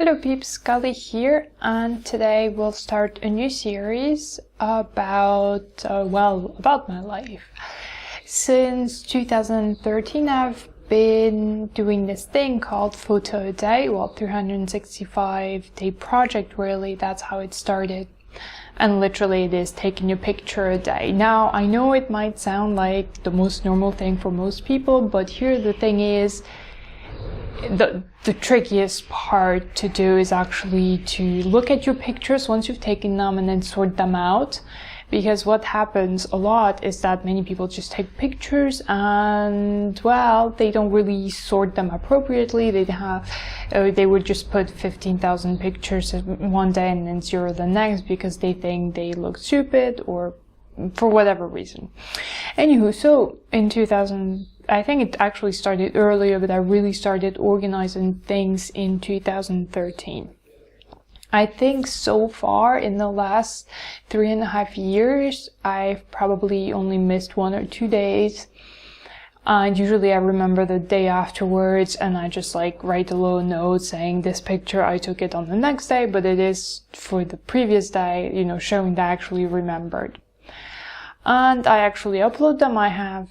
Hello peeps, Scully here, and today we'll start a new series about my life. Since 2013 I've been doing this thing called Photo a Day, 365-day project really, that's how it started. And literally it is taking a picture a day. Now I know it might sound like the most normal thing for most people, but here the thing is, the trickiest part to do is actually to look at your pictures once you've taken them and then sort them out. Because what happens a lot is that many people just take pictures and, well, they don't really sort them appropriately. They would just put 15,000 pictures in one day and then zero the next because they think they look stupid or for whatever reason. Anywho, so in 2000, I think it actually started earlier, but I really started organizing things in 2013. I think so far in the last 3.5 years, I've probably only missed 1 or 2 days. And usually I remember the day afterwards and I just write a little note saying this picture I took it on the next day, but it is for the previous day, showing that I actually remembered. And I actually upload them. I have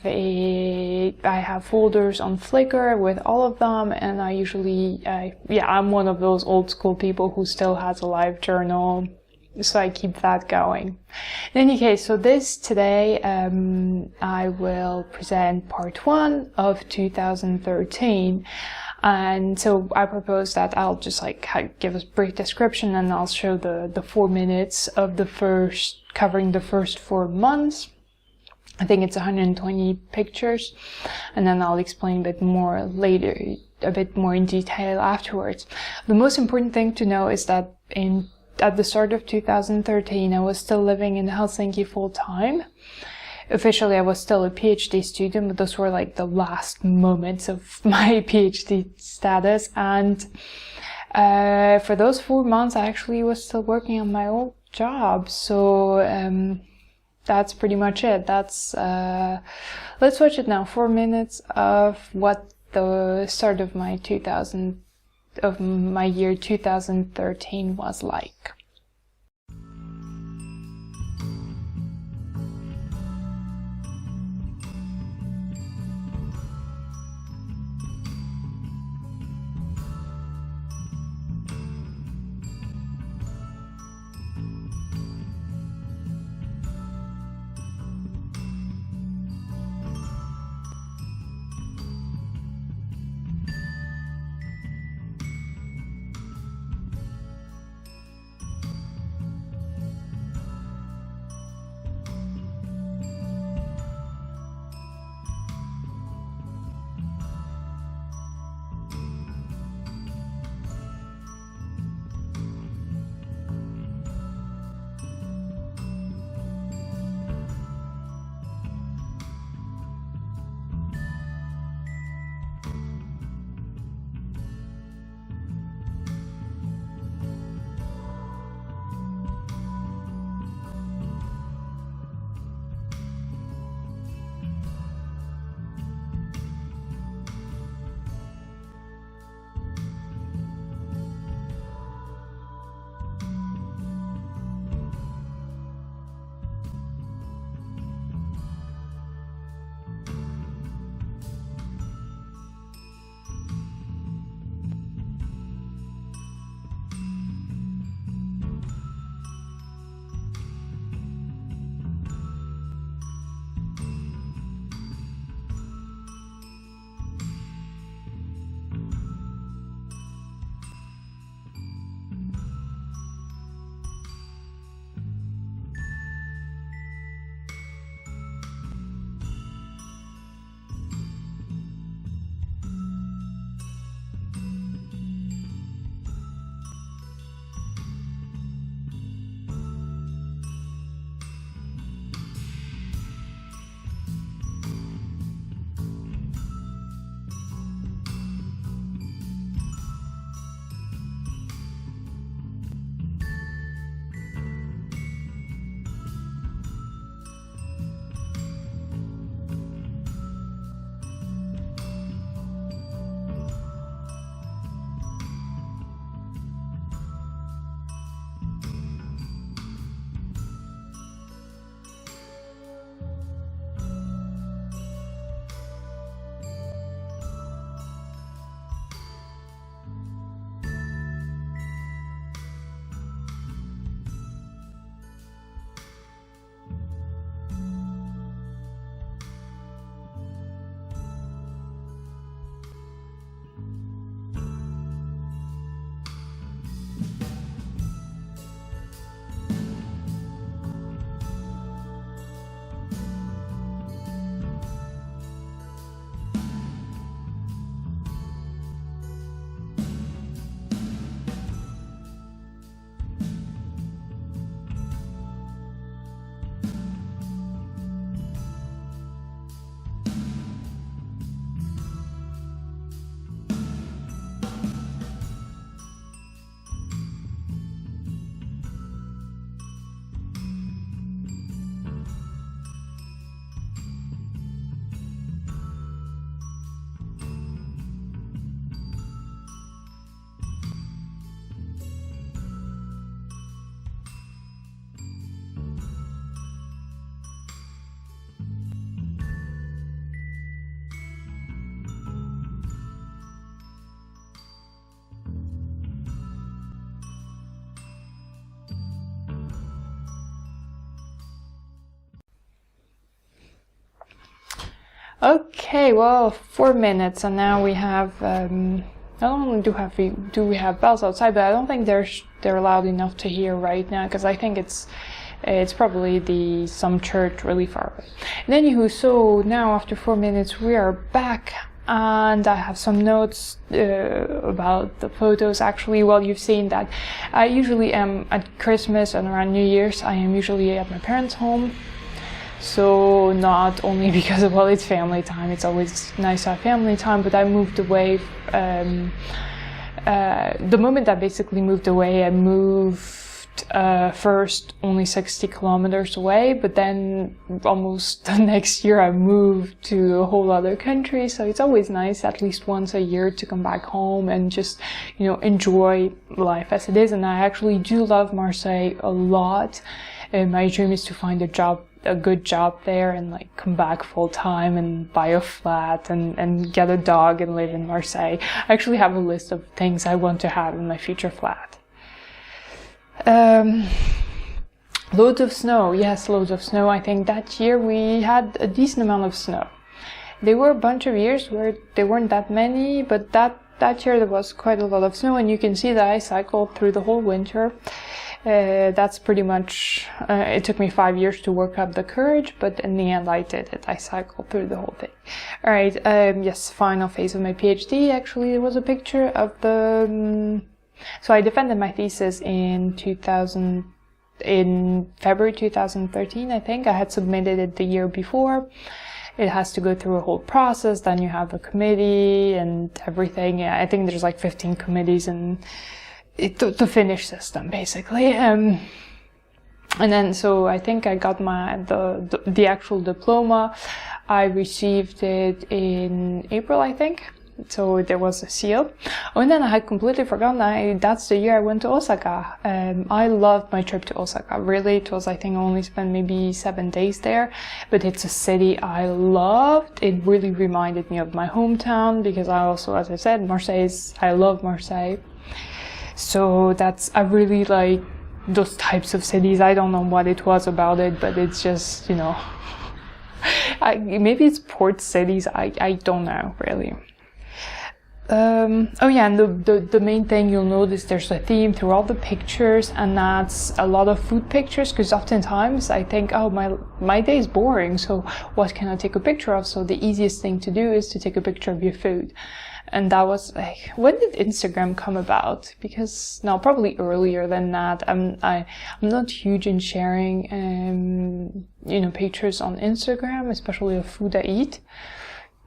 folders on Flickr with all of them, and I usually, I'm one of those old school people who still has a live journal, so I keep that going. In any case, so today, I will present part 1 of 2013. And so I propose that I'll just give a brief description and I'll show the 4 minutes of covering the first 4 months. I think it's 120 pictures, and then I'll explain a bit more later, a bit more in detail afterwards. The most important thing to know is that at the start of 2013, I was still living in Helsinki full time. Officially, I was still a PhD student, but those were the last moments of my PhD status. And for those 4 months, I actually was still working on my old job. So that's pretty much it. Let's watch it now. 4 minutes of what the start of my year 2013 was like. Okay, well, 4 minutes, and now we have. Not only do we have bells outside, but I don't think they're loud enough to hear right now, because I think it's probably some church really far away. And anywho, so now after 4 minutes we are back, and I have some notes about the photos. Actually, well, you've seen that I usually am at Christmas and around New Year's. I am usually at my parents' home. So not only because of, well, it's family time, it's always nice to have family time, but I moved away. The moment I basically moved away, I moved first only 60 kilometers away, but then almost the next year I moved to a whole other country. So it's always nice at least once a year to come back home and just, enjoy life as it is. And I actually do love Marseille a lot. My dream is to find a good job there, and like come back full time and buy a flat and get a dog and live in Marseille. I actually have a list of things I want to have in my future flat. Loads of snow. Yes, loads of snow. I think that year we had a decent amount of snow. There were a bunch of years where there weren't that many, but that year there was quite a lot of snow, and you can see that I cycled through the whole winter. That's pretty much, it took me 5 years to work up the courage, but in the end I did it. I cycled through the whole thing. Alright, yes, final phase of my PhD. Actually, there was a picture of so I defended my thesis in February 2013, I think. I had submitted it the year before. It has to go through a whole process, then you have a committee and everything. I think there's like 15 committees and the Finnish system, basically. And then, so I think I got the actual diploma. I received it in April, I think. So there was a seal. Oh, and then I had completely forgotten that's the year I went to Osaka. I loved my trip to Osaka. Really, it was, I think, I only spent maybe 7 days there. But it's a city I loved. It really reminded me of my hometown, because I also, as I said, I love Marseille. So I really like those types of cities. I don't know what it was about it, but it's just, maybe it's port cities. I don't know, really. Oh yeah, and the main thing you'll notice, there's a theme through all the pictures, and that's a lot of food pictures, because oftentimes I think, oh, my day is boring, so what can I take a picture of? So the easiest thing to do is to take a picture of your food. And that was like, when did Instagram come about? Because now, probably earlier than that. I'm not huge in sharing, pictures on Instagram, especially of food I eat.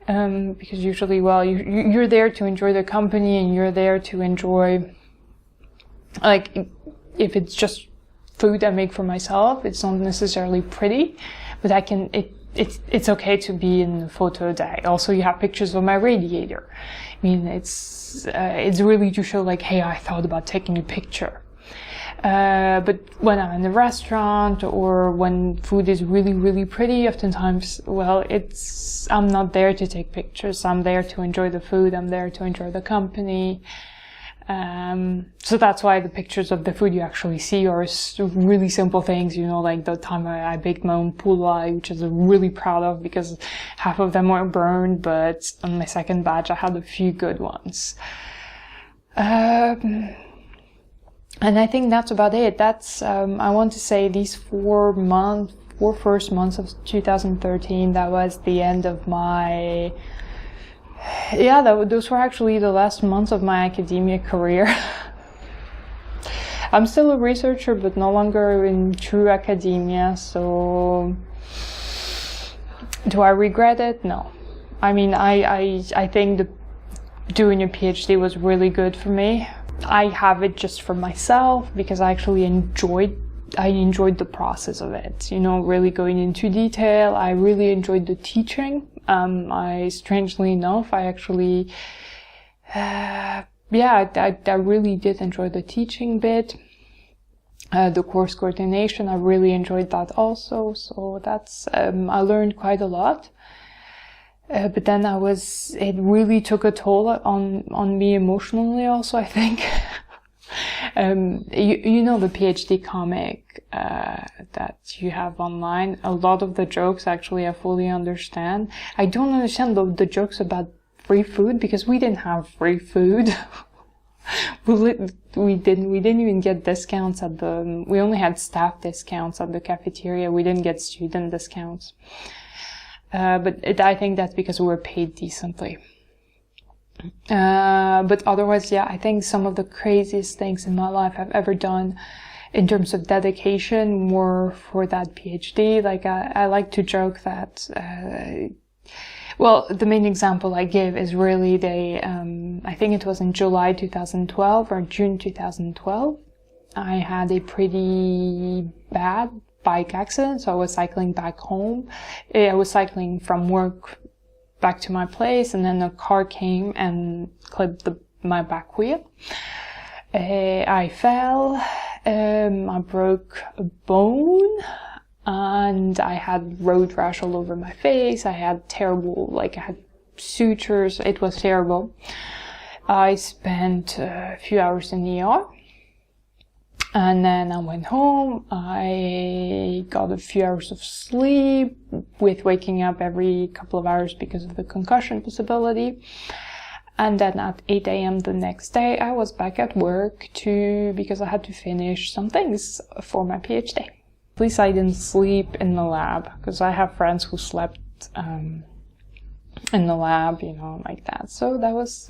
Because usually, well, you're there to enjoy the company, and you're there to enjoy, like, if it's just food I make for myself, it's not necessarily pretty, but it's okay to be in a photo a day. Also, you have pictures of my radiator. I mean, it's really to show, like, hey, I thought about taking a picture. But when I'm in a restaurant, or when food is really, really pretty, oftentimes, well, I'm not there to take pictures. I'm there to enjoy the food. I'm there to enjoy the company. So that's why the pictures of the food you actually see are really simple things, like the time I baked my own poulai, which I'm really proud of, because half of them were burned, but on my second batch I had a few good ones. And I think that's about it. I want to say these 4 first months of 2013, that was the end of my... Yeah, those were actually the last months of my academia career. I'm still a researcher, but no longer in true academia, so... Do I regret it? No. I mean, I think doing a PhD was really good for me. I have it just for myself, because I actually enjoyed the process of it, really going into detail. I really enjoyed the teaching. Strangely enough, I actually, I really did enjoy the teaching bit. The course coordination, I really enjoyed that also. So that's, I learned quite a lot. But then it really took a toll on me emotionally also, I think. You know the PhD comic that you have online? A lot of the jokes actually I fully understand. I don't understand the jokes about free food, because we didn't have free food. We didn't even get discounts at we only had staff discounts at the cafeteria. We didn't get student discounts. But I think that's because we were paid decently. But otherwise, yeah, I think some of the craziest things in my life I've ever done in terms of dedication were for that PhD. Like, I like to joke that, well, the main example I give is really I think it was in July 2012 or June 2012. I had a pretty bad bike accident, so I was cycling back home. I was cycling from work back to my place, and then a car came and clipped my back wheel. I fell, I broke a bone, and I had road rash all over my face. I had I had sutures. It was terrible. I spent a few hours in the ER. And then I went home. I got a few hours of sleep with waking up every couple of hours because of the concussion possibility. And then at 8 a.m. the next day, I was back at work because I had to finish some things for my PhD. At least I didn't sleep in the lab, because I have friends who slept in the lab, like that. So that was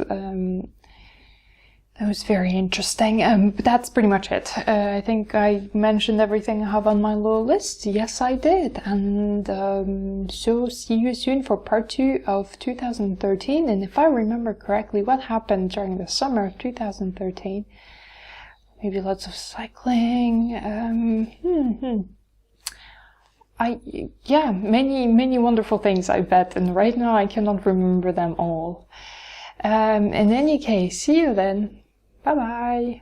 very interesting. But that's pretty much it. I think I mentioned everything I have on my little list. Yes, I did. And so see you soon for part 2 of 2013. And if I remember correctly, what happened during the summer of 2013? Maybe lots of cycling. Many wonderful things, I bet. And right now I cannot remember them all. In any case, see you then. Bye bye.